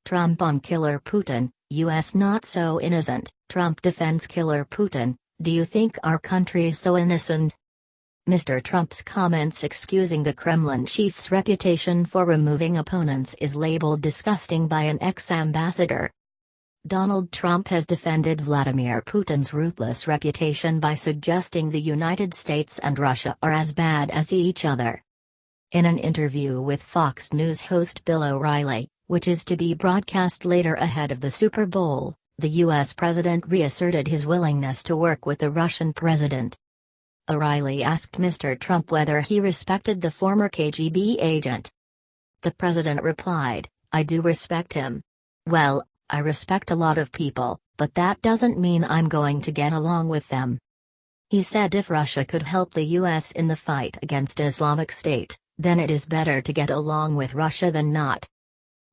Trump on killer Putin, U.S. not so innocent. Trump defends killer Putin. Do you think our country is so innocent? Mr. Trump's comments excusing the Kremlin chief's reputation for removing opponents is labeled disgusting by an ex-ambassador. Donald Trump has defended Vladimir Putin's ruthless reputation by suggesting the United States and Russia are as bad as each other. In an interview with Fox News host Bill O'Reilly, which is to be broadcast later ahead of the Super Bowl, the U.S. president reasserted his willingness to work with the Russian president. O'Reilly asked Mr. Trump whether he respected the former KGB agent. The president replied, "I do respect him. Well, I respect a lot of people, but that doesn't mean I'm going to get along with them." He said if Russia could help the U.S. in the fight against Islamic State, then it is better to get along with Russia than not.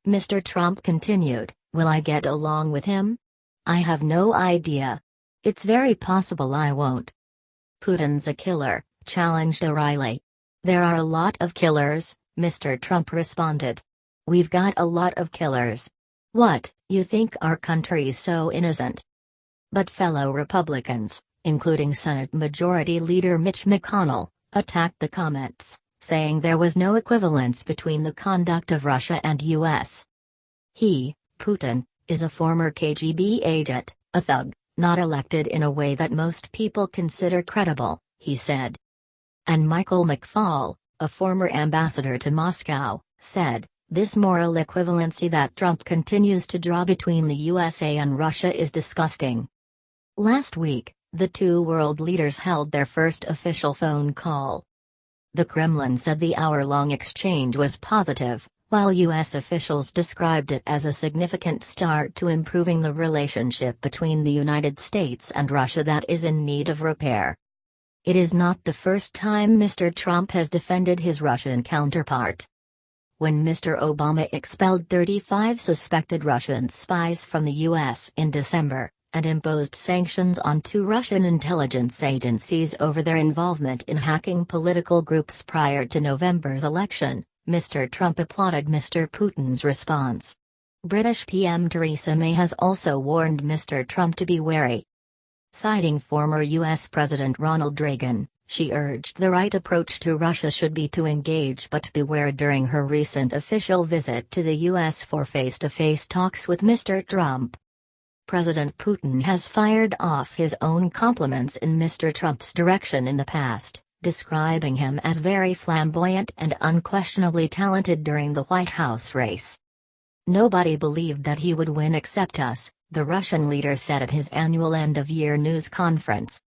Mr. Trump continued, "Will I get along with him? I have no idea. It's very possible I won't." "Putin's a killer," challenged O'Reilly. "There are a lot of killers," Mr. Trump responded. "We've got a lot of killers. What, you think our country's so innocent?" But fellow Republicans, including Senate Majority Leader Mitch McConnell, attacked the comments, saying there was no equivalence between the conduct of Russia and U.S. He, Putin, is a former KGB agent, a thug, not elected in a way that most people consider credible, he said. And Michael McFaul, a former ambassador to Moscow, said, "This moral equivalency that Trump continues to draw between the USA and Russia is disgusting." Last week, the two world leaders held their first official phone call. The Kremlin said the hour-long exchange was positive, while U.S. officials described it as a significant start to improving the relationship between the United States and Russia that is in need of repair. It is not the first time Mr. Trump has defended his Russian counterpart. When Mr. Obama expelled 35 suspected Russian spies from the U.S. in December, and imposed sanctions on 2 Russian intelligence agencies over their involvement in hacking political groups prior to November's election, Mr. Trump applauded Mr. Putin's response. British PM Theresa May has also warned Mr. Trump to be wary. Citing former U.S. President Ronald Reagan, she urged the right approach to Russia should be to engage but beware during her recent official visit to the U.S. for face-to-face talks with Mr. Trump. President Putin has fired off his own compliments in Mr. Trump's direction in the past, describing him as very flamboyant and unquestionably talented during the White House race. "Nobody believed that he would win except us," the Russian leader said at his annual end-of-year news conference.